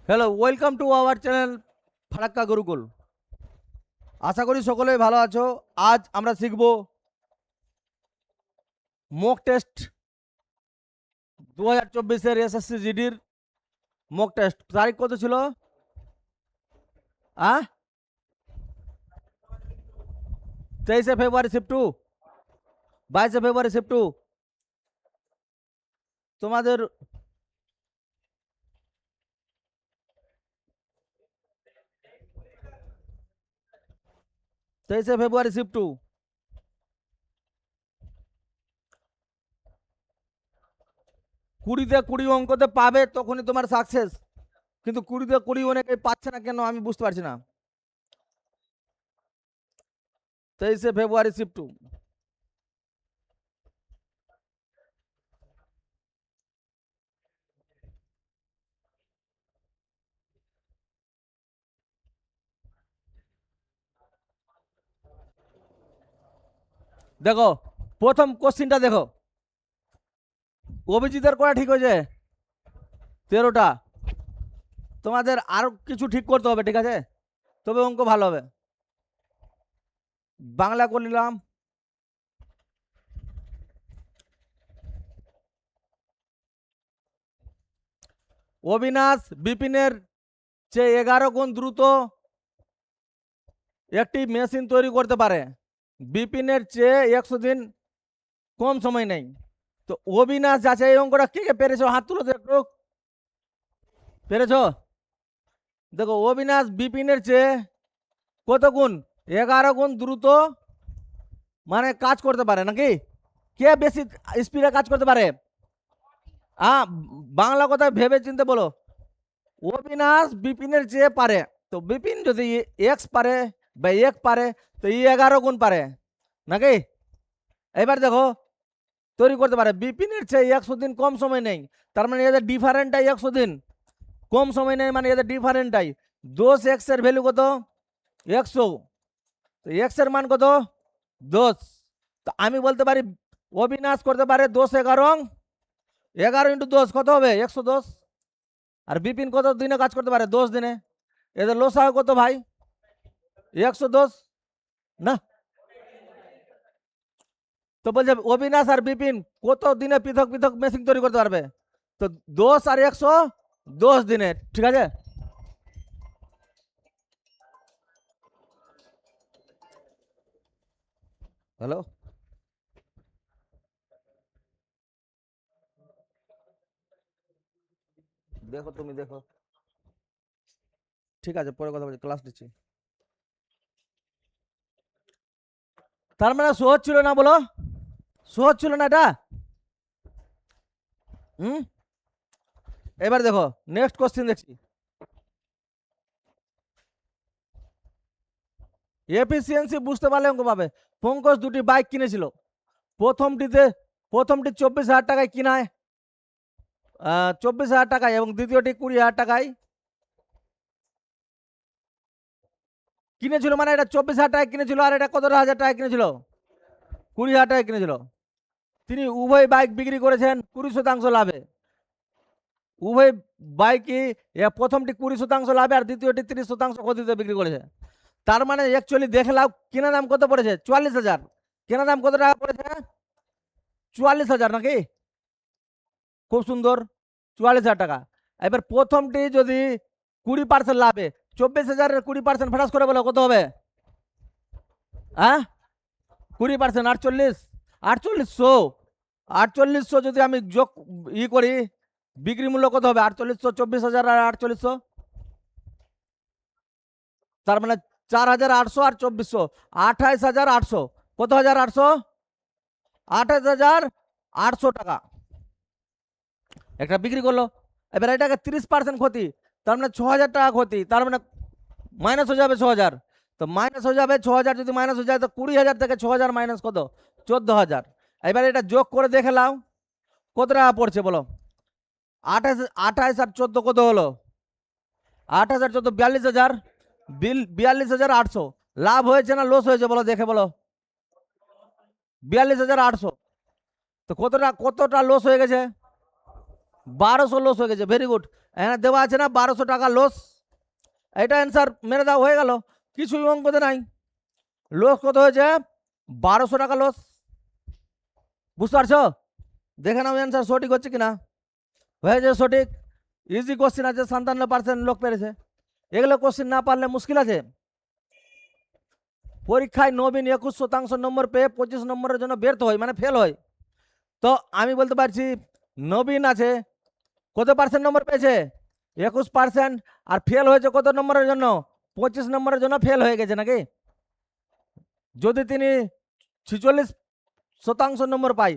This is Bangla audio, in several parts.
Hello, welcome to our channel Farakka Gurukul. আশা করি সকলেই ভালো আছো। আজ আমরা শিখব মক টেস্ট 2024-এর এসএসসি জিডির মক টেস্ট। তারিখ কত ছিল? 23শে ফেব্রুয়ারি শিফট টু 22শে ফেব্রুয়ারি শিফট টু। তোমাদের 23শে ফেব্রুয়ারি শিফট টু। 20-তে 20 অঙ্কতে পাবে, তখনই তোমার সাকসেস। কিন্তু 20-তে 20 অনেকে পাচ্ছে না কেন, আমি বুঝতে পারছি না। 23শে ফেব্রুয়ারি শিফট টু। দেখো, প্রথম কোশ্চিনটা দেখো। অভিজিতের করা ঠিক হয়েছে 13টা। তোমাদের আরো কিছু ঠিক করতে হবে, ঠিক আছে? তবে অঙ্ক ভালো হবে। বাংলা করে নিলাম। অবিনাশ বিপিনের চেয়ে 11 গুণ দ্রুত একটি মেশিন তৈরি করতে পারে। বিপিনের চেয়ে 100 দিন কম সময় নেই। তো অবিনাশ যাচ্ছে, এই অঙ্কটা কে কে পেরেছো? হাত তুলো তো একটু। পেরেছো? দেখো, অবিনাশ বিপিনের চেয়ে কত গুণ? 11 গুণ দ্রুত মানে কাজ করতে পারে নাকি? কে বেশি স্পিডে কাজ করতে পারে? হ্যাঁ, বাংলা কথা ভেবে চিন্তে বলো। অবিনাশ বিপিনের চেয়ে পারে, তো বিপিন যদি এক্স পারে বা এক পারে, তো 11 গুণ পারে নাকি? এবার দেখো, তৈরি করতে পারে। বিপিনের চেয়ে 100 দিন কম সময় নেই, তার মানে এদের ডিফারেন্টটাই 100 দিন কম সময় নেই, মানে এদের ডিফারেন্টটাই 10। এক্স এর ভ্যালু কত? 100। তো এক্স এর মান কত? 10। তো আমি বলতে পারি অবিনাশ করতে পারে 10 11 11 ইন্টু 10 কত হবে? 110। আর বিপিন কত দিনে কাজ করতে পারে? 10 দিনে। এদের লসাগু কত ভাই? 110 না? তো বলছে অবিনাশ আর বিপিন কত দিনে পৃথক পৃথক মেশিন তৈরি করতে পারবে? তো 10 আর 110 দিনে, ঠিক আছে? হ্যালো, দেখো তুমি দেখো। ঠিক আছে, পরে কথা বলছি, ক্লাস দিচ্ছি। তার মানে সহজ ছিল না বলো? সহজ ছিল না এটা? হুম। এবার দেখো, নেক্সট কোশ্চেন দেখছি। এফিসিয়েন্সি বুঝতে পারলে অঙ্ক পাবে। পঙ্কজ দুটি বাইক কিনেছিল। প্রথমটিতে প্রথমটি 24,000 টাকায় কিনায়, 24,000 টাকায়, এবং দ্বিতীয়টি 20,000 টাকায় কিনেছিল। মানে এটা 24,000 টাকায় কিনেছিল, আর এটা কত হাজার টাকায় কিনেছিল? 20,000 টাকায় কিনেছিল। তিনি উভয় বাইক বিক্রি করেছেন 20% লাভে। উভয় বাইকই, প্রথমটি 20% লাভে আর দ্বিতীয়টি 30% ক্ষতিতে বিক্রি করেছে। তার মানে অ্যাকচুয়ালি দেখে লাভ, কেনা দাম কত পড়েছে? 44,000। কেনা দাম কত টাকা পড়েছে? 44,000 নাকি? খুব সুন্দর, 44,000 টাকা। এবার প্রথমটি যদি 20% লাভে, 24,000-এর 20% ফেরাস করে বলো কত হবে? হ্যাঁ, 20% 48, 4800। 4800 যদি আমি যোগ করি, বিক্রি মূল্য কত হবে? 4800, 24,000 আর 4800, তার মানে 4,800 আর 2400, 28,800। কত হাজার 800? 28,800 টাকা একটা বিক্রি করলো। এবার এটাকে 30% ক্ষতি, তার মানে 6,000 টাকা ক্ষতি। তার মানে মাইনাস হয়ে যাবে 6,000। তো মাইনাস হয়ে যাবে 6,000, যদি মাইনাস হয়ে যায় তো 20,000 থেকে 6,000 মাইনাস কত? 14,000। এবার এটা যোগ করে দেখে নাও কত টাকা পড়ছে বলো। 28 28 আর 14 কত হলো? 28 আর 14 42,000। 42,800। লাভ হয়েছে না লস হয়েছে বলো, দেখে বলো। 42,800। তো কতটা কতটা লস হয়ে গেছে? 1200 লস হয়ে গেছে, ভেরি গুড। এখানে দেওয়া আছে না 1200 টাকা লস, এটা অ্যান্সার মেরে দাও, হয়ে গেল, কিছুই অঙ্কতে নাই। লস কত হয়েছে? 1200 টাকা লস। বুঝতে পারছো? দেখে নাও অ্যান্সার সঠিক হচ্ছে কিনা। হয়েছে সঠিক। ইজি কোশ্চেন আছে, 57% লোক পেরেছে। এগুলো কোশ্চেন না পারলে মুশকিল আছে। পরীক্ষায় নবীন 21% নম্বর পেয়ে 25 নম্বরের জন্য ব্যর্থ হয়, মানে ফেল হয়। তো আমি বলতে পারছি নবীন আছে কত পার্সেন্ট নম্বর পেয়েছে? 21%। আর ফেল হয়েছে কত নম্বরের জন্য? 25 নম্বরের জন্য ফেল হয়ে গেছে নাকি? যদি তিনি 46% নম্বর পায়,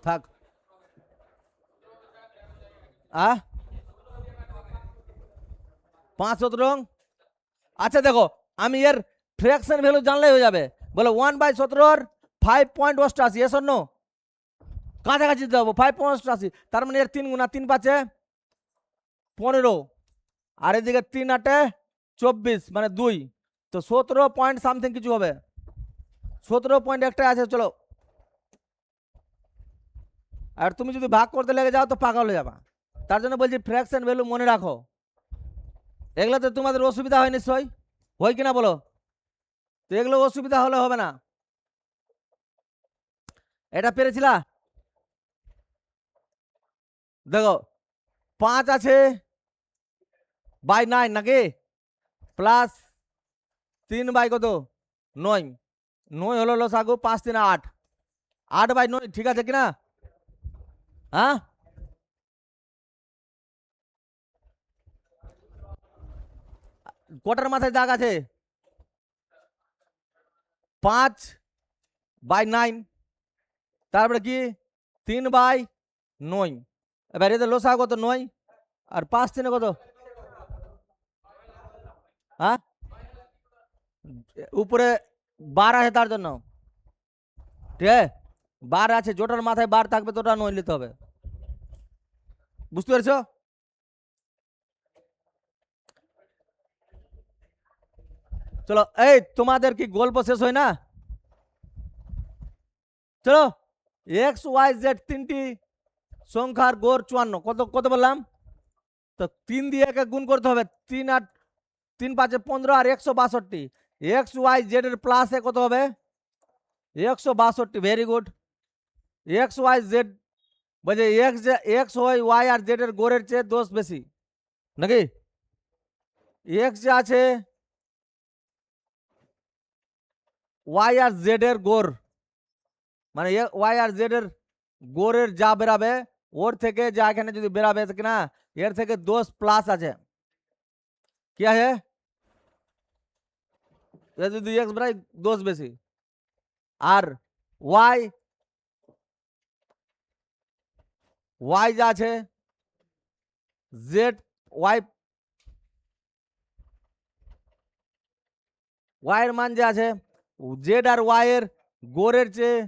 থাক। আ 5 17। আচ্ছা দেখো, আমি এর ফ্র্যাকশন ভ্যালু জানলেই হয়ে যাবে। বলে 1/17 5.88, এস নো? কাছাকাছি দিতে হবে 5.88, তার মানে এর 3 গুণা, 3 5 15, আর এদিকে 3 8 24, মানে 2, তো 17 পয়েন্ট সামথিং কিছু হবে। 17 পয়েন্ট একটা আছে, চলো। আর তুমি যদি ভাগ করতে লেগে যাও তো পাগল হয়ে যাবা। তার জন্য বলছি ফ্র্যাকশন ভ্যালু মনে রাখো। এগুলো তো তোমাদের অসুবিধা হয় নিশ্চয়ই, হয় কিনা বলো? তো এগুলো অসুবিধা হলে হবে না। এটা পেরেছিলা? দেখো 5 আছে বাই 9 নাকি, প্লাস 3 বাই কত 9, 9 হলো লসাগু, 5 3 8, 8/9, ঠিক আছে কিনা? হ্যাঁ, কটার মাথায় দাগ আছে? 5/9, তারপরে কি 3/9। এবার এদের লসাগু কত 9, আর 5 3 কত? হ্যাঁ, উপরে 12 আছে তার জন্য, ঠিক আছে? 12 আছে, জোটার মাথায় 12 থাকবে তো ওটা 9 নিতে হবে। বুঝতে পেরেছো? চলো, এই তোমাদের কি গল্প শেষ হয় না? চলো, এক্স ওয়াই জেড তিনটি সংখ্যার গড় 54, কত কত বললাম? তো 3 দিয়ে একে গুণ করতে হবে, 3 8 3 5 15 আর 162। এক্স ওয়াই জেড এর প্লাসে কত হবে? 162। Very good. X Y Z বলছে এক্স ওয়াই ওয়াই আর জেড এর গড়ের চেয়ে 10 বেশি নাকি? এক্স যে আছে ওয়াই আর জেড এর গড়, মানে ওয়াই আর জেড এর গড়ের যা বেরাবে ওর থেকে যা এখানে যদি বেরাবে কিনা, এর থেকে 10 প্লাস আছে। কি আছে? যদি এক্স বেরাই 10 বেশি, আর ওয়াই ওয়াই যা আছে জেড ওয়াই ওয়াই এর মান যে আছে জেড আর ওয়াই এর গড়ের চেয়ে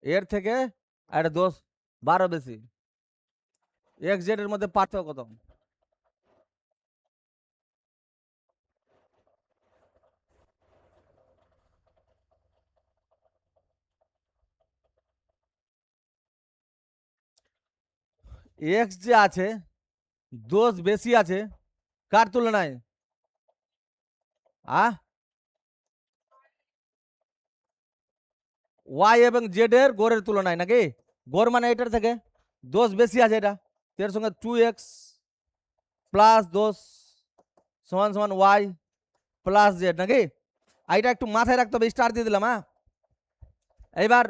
এর থেকে একটা 10 12 বেশি। এক্স জেড এর মধ্যে পার্থক্য কত? এক্স যে আছে 10 বেশি আছে কার তুলনায়? আ ওয়াই এবং জেড এর গড়ের তুলনায় নাকি? গড় মানে এটার থেকে 10 বেশি আছে, এটা এর সঙ্গে 2x প্লাস 10 সমান সমান ওয়াই প্লাস জেড নাকি? এইটা একটু মাথায় রাখতে হবে, স্টার দিয়ে দিলাম। হ্যাঁ, এবার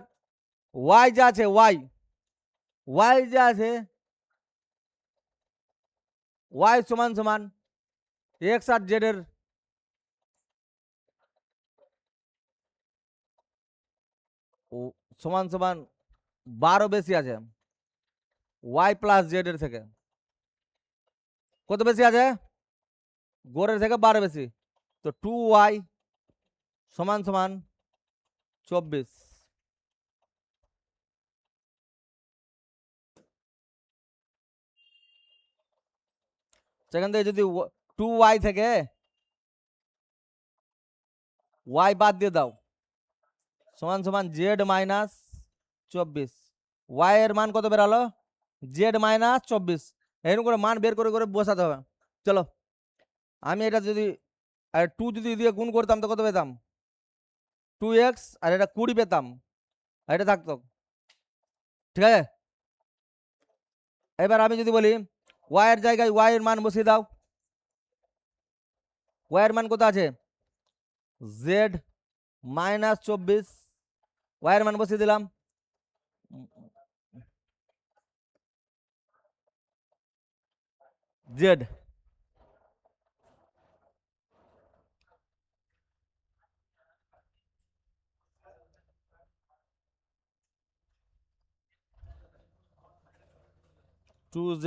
ওয়াই যা আছে ওয়াই যা আছে ওয়াই সমান সমান এক্স আর জেড এর সমান সমান 12 বেশি আছে ওয়াই প্লাস জেড এর থেকে। কত বেশি আছে? গড়ের থেকে 12 বেশি, তো 2y সমান সমান 24। সেখান থেকে যদি 2y থেকে y বাদ দিয়ে দাও, সমান সমান জেড মাইনাস 24। ওয়াই এর মান কত বেরালো? Z minus 24। এরকম করে মান বের করে করে বসাতে হবে। চলো, আমি এটা যদি 2 যদি দিয়ে গুণ করতাম তো কত পেতাম? 2x, আর এটা 20 পেতাম, আর এটা থাকতো, ঠিক আছে? এবার আমি যদি বলি ওয়াই এর জায়গায় ওয়াই এর মান বসিয়ে দাও। ওয়াই এর মান কত আছে? জেড মাইনাস 24, ওয়াই এর মান বসিয়ে দিলাম। জেড 2z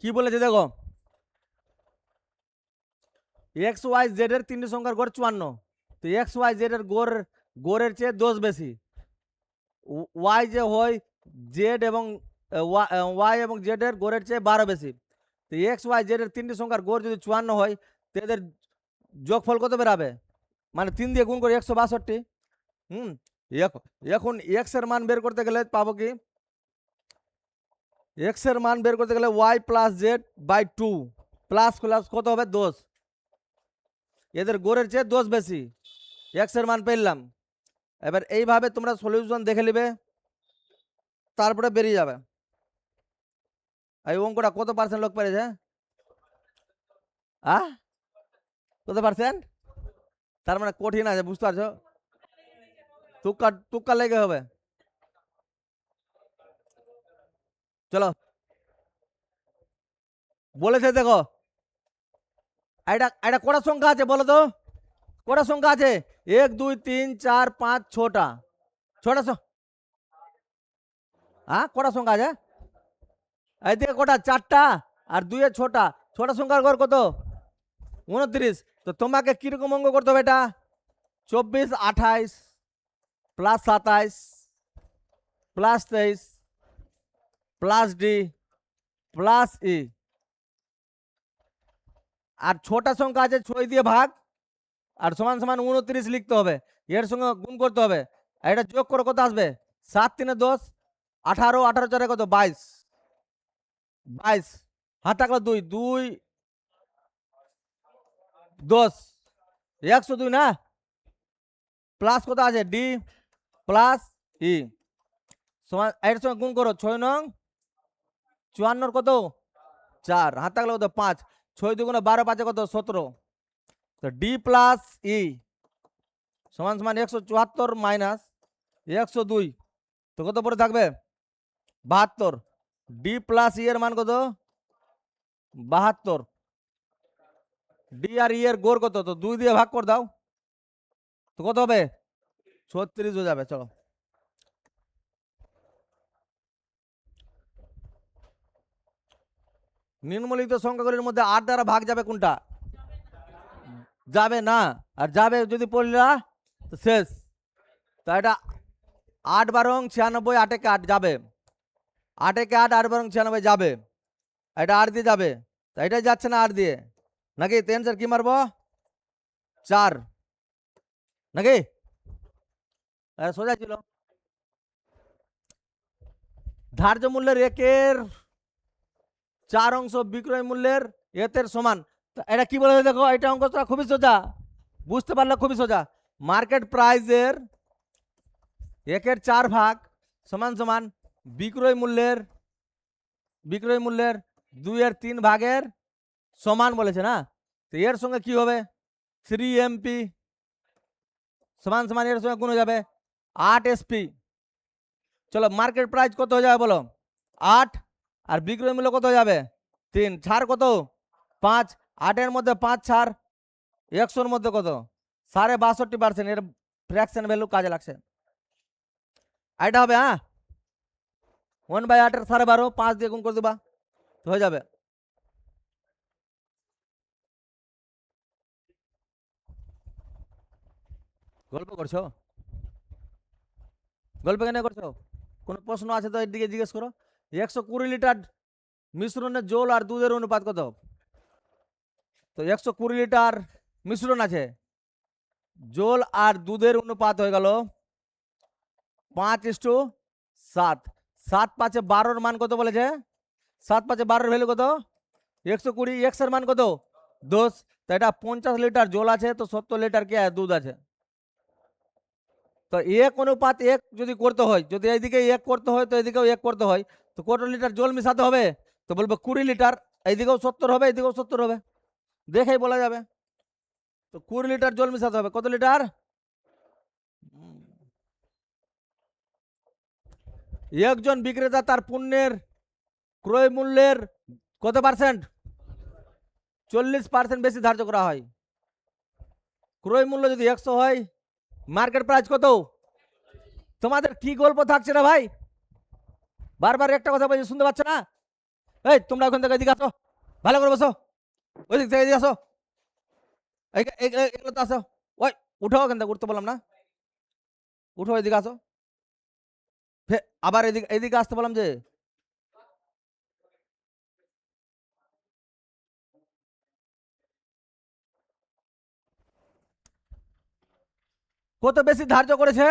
কি বলেছে দেখো, এক্স ওয়াই জেড এর তিনটি সংখ্যার গড় 54, তো এক্স ওয়াই জেড এর গড়ের চেয়ে 10 বেশি। ওয়াই যে হয় জেড এবং ওয়াই এবং জেড এর গড়ের চেয়ে 12 বেশি। তো এক্স ওয়াই জেড এর তিনটি সংখ্যার গড় যদি 54 হয়, তো এদের যোগফল কত বেরাবে? মানে 3 দিয়ে গুণ করে 162। এখন এক্স এর মান বের করতে গেলে পাবো কি, এক্স এর মান বের করতে গেলে Y plus Z by 2 plus plus কত হবে 10, এদের গড়ের চেয়ে 10 বেশি, এক্স এর মান পেলাম। এবার এইভাবে তোমরা সলিউশন দেখে নিবে, তারপরে বেরিয়ে যাবে। এই অঙ্কটা কত পার্সেন্ট লোক পেরেছে? কত পার্সেন্ট? তার মানে কঠিন আছে, বুঝতে পারছো? তুক্কা তুক্কা লেগে হবে। চলো বলেছে দেখো, এটা এটা কটা সংখ্যা আছে বলো তো? কটা সংখ্যা আছে? 1 2 3 4 5 6টা। ছটা কটা সংখ্যা আছে? এইদিকে কটা? 4টা, আর 2 এ 6টা। 6টা সংখ্যার গড় কত? 29। তো তোমাকে কিরকম অঙ্ক করতে হবে এটা? 24 28 plus 27 plus 23 plus D plus E, আর 6টা সংখ্যা আছে 6 দিয়ে ভাগ, আর সমান সমান 29 লিখতে হবে, এর সঙ্গে গুণ করতে হবে। এটা যোগ করে কত আসবে? 7 3 10, 18 18 4 কত? 22 22, হাত থাকলো 2 2 10, 102 না? প্লাস কত আছে? ডি প্লাস ই সমান, এর সঙ্গে গুণ করো 6 নং 54 কত? 4, হাত থাকলে কত? 5, 6 2 12 5 কত? 17। তো ডি প্লাস ই সমান সমান 174 মাইনাস 102, তো কত পরে থাকবে? 72। ডি প্লাস ই এর মান কত? 72। ডি আর ই এর গড় কত? তো 2 দিয়ে ভাগ করে দাও, তো কত হবে? 36 হয়ে যাবে। চলো নিম্নলিখিত সংখ্যাগুলির মধ্যে 8 দ্বারা ভাগ যাবে কোনটা? যাবে না, আর যাবে যদি পড়লা তো শেষ। তো এটা 8 12 96, 8 একে 8 যাবে, 8 একে 8, 8 12 96 যাবে, এটা 8 দিয়ে যাবে, তো এটাই যাচ্ছে না 8 দিয়ে, নাকি? তো অ্যান্সার কি মারবো? 4, নাকি? সোজা ছিল। ধার্য মূল্যের একের 4 অংশ বিক্রয় মূল্যের এতের সমান। এটা কি বলে দেখো, এটা অঙ্কটা খুবই সোজা, বুঝতে পারলে খুবই সোজা। মার্কেট প্রাইসের 1/4 ভাগ সমান সমান বিক্রয় মূল্যের 2/3 ভাগের সমান বলেছে না? তো এর সঙ্গে কি হবে? 3 MP সমান সমান এর সঙ্গে গুণ হয়ে যাবে 8 SP। চলো মার্কেট প্রাইস কত হয়ে যাবে বলো? 8, আর বিক্রয় মূল্য কত হয়ে যাবে? 3, ছাড় কত? 5, 8 এর মধ্যে 5 ছাড় 100 মধ্যে কত? 62.5%। এর ফ্র্যাকশন ভ্যালু কাজে লাগছে। এটা হবে 1/8 এর 12.5, 5 দিয়ে গুণ করে দেবা, তো হয়ে যাবে। গল্প করছো? গল্প কেন করছো? কোনো প্রশ্ন আছে তো এর দিকে জিজ্ঞেস করো। 120 লিটার মিশ্রণের জল আর দুধের অনুপাত কত? তো 120 লিটার মিশ্রণ আছে, জল আর দুধের অনুপাত হয়ে গেল 5:7। 7 5 12 মান কত বলেছে? 7 5 12 ভ্যালু কত? 120 x এর মান কত 10, তো এটা 50 লিটার জল আছে, তো 70 লিটার কি দুধ আছে। তো 1:1 যদি করতে হয়, যদি এইদিকে 1 করতে হয় তো এইদিকেও 1 করতে হয়, তো কত লিটার জল মিশাতে হবে? তো বলবো 20 লিটার, এইদিকেও 70 হবে, এইদিকেও 70 হবে, দেখেই বলা যাবে। তো 20 লিটার জল মিশাতে হবে, কত লিটার? একজন বিক্রেতা তার পণ্যের ক্রয় মূল্যের কত পার্সেন্ট? 40% বেশি ধার্য করা হয়। ক্রয় মূল্য যদি 100 হয়, মার্কেট প্রাইস কত? তোমাদের কি গল্প থাকছে না ভাই? বারবার একটা কথা বলছি, শুনতে পাচ্ছ না? এই তোমরা ওখান থেকে এদিকে আসো, ভালো করে বসো, ওই দিক থেকে এদিকে আসো, এগুলো তো আসো, ওই উঠো ওখান থেকে, উঠতে বললাম না, উঠো এদিকে আসো, আবার এদিকে এদিকে আসতে বললাম যে। কত বেশি ধার্য করেছে?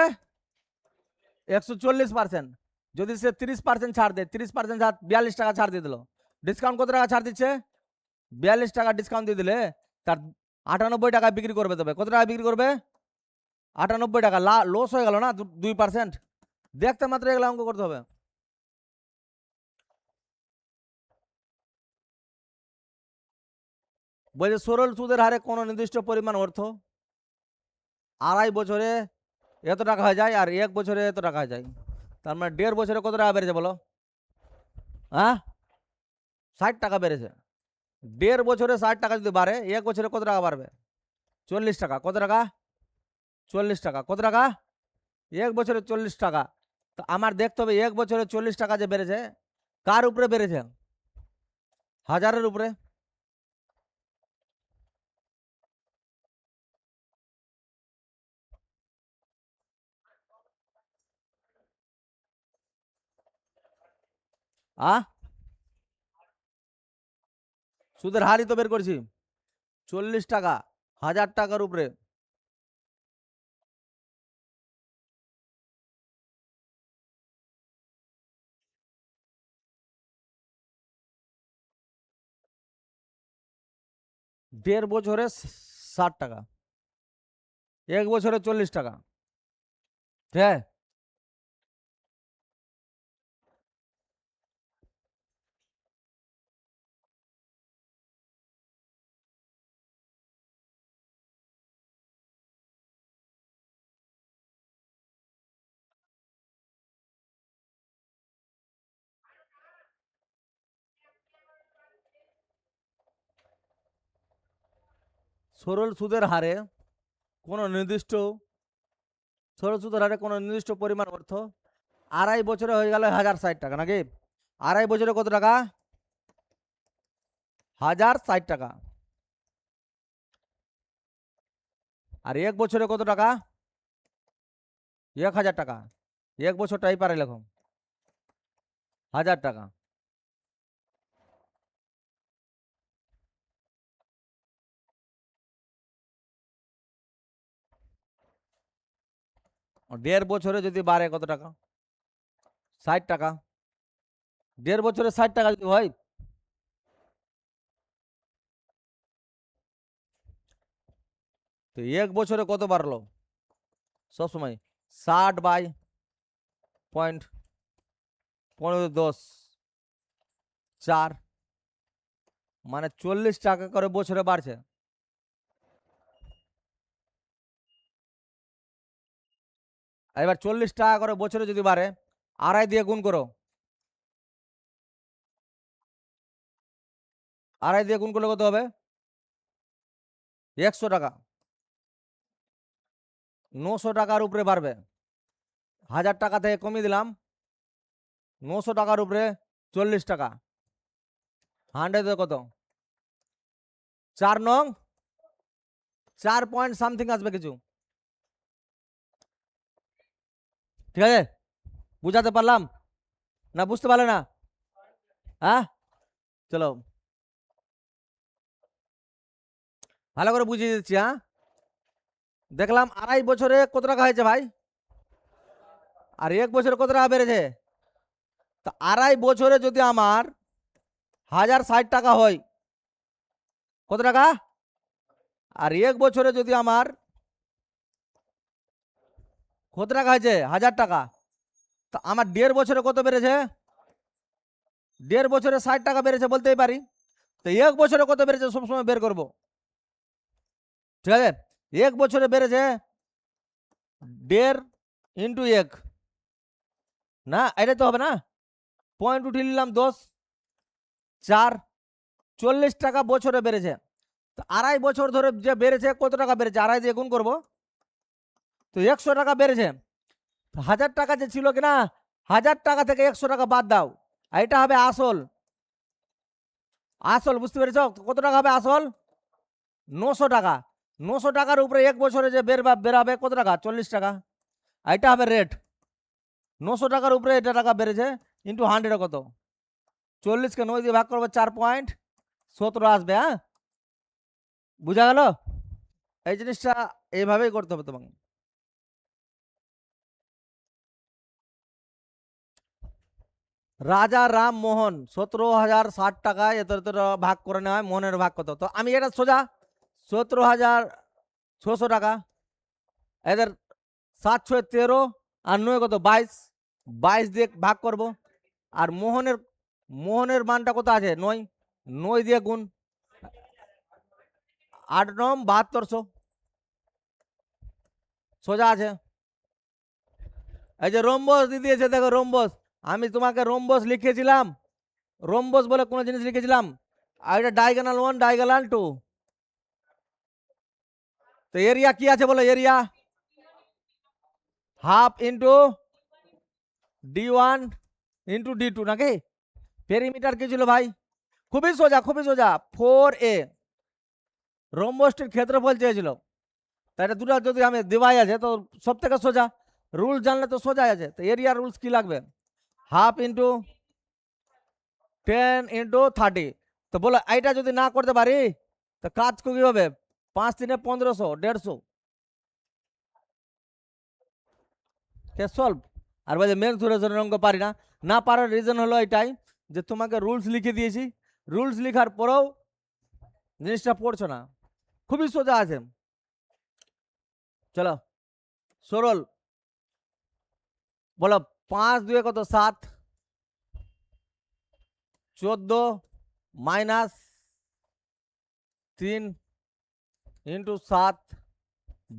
140%। যদি সে 30% ছাড় দেয়, 30% ছাড় 42 টাকা ছাড় দিয়ে দিল, ডিসকাউন্ট কত টাকা ছাড় দিচ্ছে? 42 টাকা ডিসকাউন্ট দিয়ে দিলে তার 98 টাকা বিক্রি করবে। তবে কত টাকা বিক্রি করবে? 98 টাকা। লস হয়ে গেল না 2%। দেখতে মাত্র এগুলো অঙ্ক করতে হবে। বলছে সরল সুদের হারে কোনো নির্দিষ্ট পরিমাণ অর্থ 2.5 বছরে এত টাকা হয়ে যায়, আর 1 বছরে এত টাকা হয়ে যায়। তার মানে 1.5 বছরে কত টাকা বেড়েছে বলো? হ্যাঁ, 60 টাকা বেড়েছে। 1.5 বছরে 60 টাকা যদি বাড়ে, 1 বছরে কত টাকা বাড়বে? 40 টাকা। কত টাকা? 40 টাকা। কত টাকা? 1 বছরে 40 টাকা। তো আমার দেখতে হবে 1 বছরে 40 টাকা যে বেড়েছে, কার উপরে বেড়েছে? হাজারের উপরে। সুদের হারই তো বের করছি, 40 টাকা 1000 টাকার উপরে। দেড় বছরে 60 টাকা, 1 বছরে 40 টাকা। হ্যাঁ, সরল সুদের হারে কোনো নির্দিষ্ট সরল সুদের হারে কোনো নির্দিষ্ট পরিমাণ অর্থ 2.5 বছরে হয়ে গেল 1060 টাকা, নাকি? 2.5 বছরে কত টাকা? 1060 টাকা। আর 1 বছরে কত টাকা? 1000 টাকা। 1 বছরটাই পারে লেখো, 1000 টাকা। দেড় বছরে যদি বাড়ে কত টাকা? 60 টাকা। দেড় বছরে 60 টাকা যদি হয়, তো 1 বছরে কত বাড়লো? সবসময় 60/15.10 মানে 40 টাকা করে বছরে বাড়ছে। এবার 40 টাকা করে বছরে যদি বাড়ে, 2.5 দিয়ে গুণ করো, 2.5 দিয়ে গুণ করলে কত হবে? 100 টাকা। 900 টাকার উপরে বাড়বে। 1000 টাকা থেকে কমিয়ে দিলাম, 900 টাকার উপরে 40 টাকা, 100 কত? 4 নং 4 পয়েন্ট সামথিং আসবে কিছু। ঠিক আছে, বুঝাতে পারলাম না? বুঝতে পারলে না? হ্যাঁ, চলো ভালো করে বুঝিয়ে দিচ্ছি। হ্যাঁ, দেখলাম 2.5 বছরে কত টাকা হয়েছে ভাই, আর 1 বছরে কত টাকা বেড়েছে। তা 2.5 বছরে যদি আমার 1060 টাকা হয়, কত টাকা? আর এক বছরে যদি আমার কত টাকা হয়েছে 1000 টাকা, তা আমার 1.5 বছরে কত বেড়েছে? 1.5 বছরে 60 টাকা বেড়েছে বলতেই পারি। তো এক বছরে কত বেড়েছে সবসময় বের করব, ঠিক আছে? এক বছরে বেড়েছে 1.5 ইন্টু 1, না এটা তো হবে না, পয়েন্ট উঠিয়ে নিলাম 10, 4, 40 টাকা বছরে বেড়েছে। তো 2.5 বছর ধরে যে বেড়েছে কত টাকা বেড়েছে, 2.5 দিয়ে গুণ করবো, তো 100 টাকা বেড়েছে। 1000 টাকা যে ছিল কিনা, 1000 টাকা থেকে 100 টাকা বাদ দাও, এটা হবে আসল। আসল বুঝতে পেরেছ? কত টাকা হবে আসল? 900 টাকা। 900 টাকার উপরে এক বছরে যে বেরাবে কত টাকা? 40 টাকা। এটা হবে রেট। 900 টাকার উপরে এটা টাকা বেড়েছে, ইন্টু 100 কত? 40কে 9 দিয়ে ভাগ করবো, 4.17 আসবে। হ্যাঁ, বুঝা গেল? এই জিনিসটা এইভাবেই করতে হবে তোমাকে। রাজা রামমোহন 17,060 টাকা এত ভাগ করে নেওয়া হয়। মোহনের ভাগ কত? তো আমি এটা সোজা 17,600 টাকা, এদের 7 6 13 আর 9 কত? 22, 22 দিয়ে ভাগ করব। আর মোহনের মোহনের মানটা কত আছে? 9, 9 দিয়ে গুণ, 8 9 7200, সোজা আছে। এই যে রোম্বস দিয়ে দিয়েছে, দেখো রোম্বস, আমি তোমাকে রোম্বস লিখেছিলাম, রোম্বস বলে কোনো জিনিস লিখেছিলাম, আর এটা ডায়াগোনাল 1 ডায়াগোনাল 2। তো এরিয়া কি আছে বলো? Area half into d1 into d2 নাকি? পেরিমিটার কি ছিল ভাই? খুবই সোজা, খুবই সোজা, 4a। রোম্বসটির ক্ষেত্রফল চেয়েছিল, তাই এটা দুটো যদি আমি দেওয়াই আছে তো সব থেকে সোজা, রুলস জানলে তো সোজা আছে। তো এরিয়া রুলস কি লাগবে? Half into 10 into 30। তো বলো এইটা যদি না করতে পারি তো কাজ কি হবে? 5 3 1500, 150 কে সলভ। আর বলছে মেন সুরেশনের অঙ্ক পারি না, না পারার রিজন হলো এটাই যে তোমাকে রুলস লিখে দিয়েছি, রুলস লেখার পরেও জিনিসটা পড়ছো না। খুবই সোজা আছে। চলো সরল বলো, 5 2 কত? 7, 14 মাইনাস 3 ইন্টু 7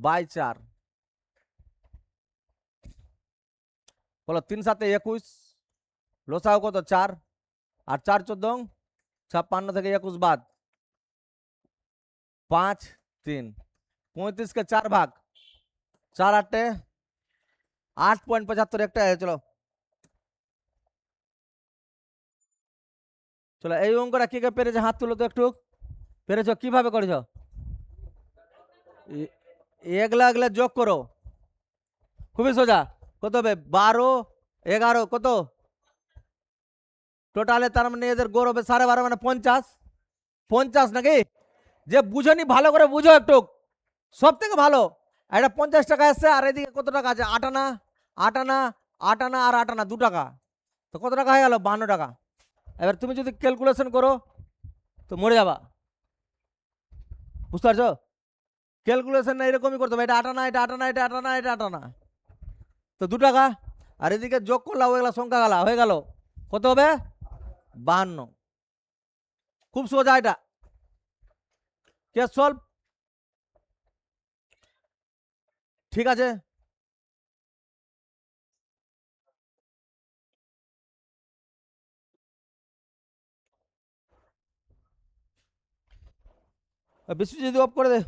বাই 4। বলো 3 7 21, লসাও কত? 4, আর 4 14 56 থেকে 21 বাদ, 5 3, 35 के 4 भाग, 4 8 8.75 একটা। চলো চলো এই অঙ্কটা কি কে পেরেছে হাত তুলো তো একটু। পেরেছো? কিভাবে করেছো? এগুলা এগুলা যোগ করো, খুবই সোজা। কত হবে? 12 11 কত টোটালে, তার মানে এদের গড় হবে 12.5 মানে 50। 50 নাকি? যে বুঝনি ভালো করে বুঝো একটু, সব থেকে ভালো। এটা 50 টাকা এসছে, আর এদিকে কত টাকা আছে? 8 আনা, 8 আনা, 8 আনা আর 8 আনা 2 টাকা, তো কত টাকা হয়ে গেল? 52 টাকা। এবার তুমি যদি ক্যালকুলেশন করো তো মরে যাবা, বুঝতে পারছো? ক্যালকুলেশন না এরকমই করতে হবে, এটা 8 আনা, এটা 8 আনা, এটা 8 আনা, এটা 8 আনা, তো 2 টাকা। আর এদিকে যোগ করলাম ওইগুলা সংখ্যা গেলা, হয়ে গেল কত হবে? 52। খুব সোজা এটা, কেস সলভ। ঠিক আছে, বিশ্বজিৎ অফ করে দে।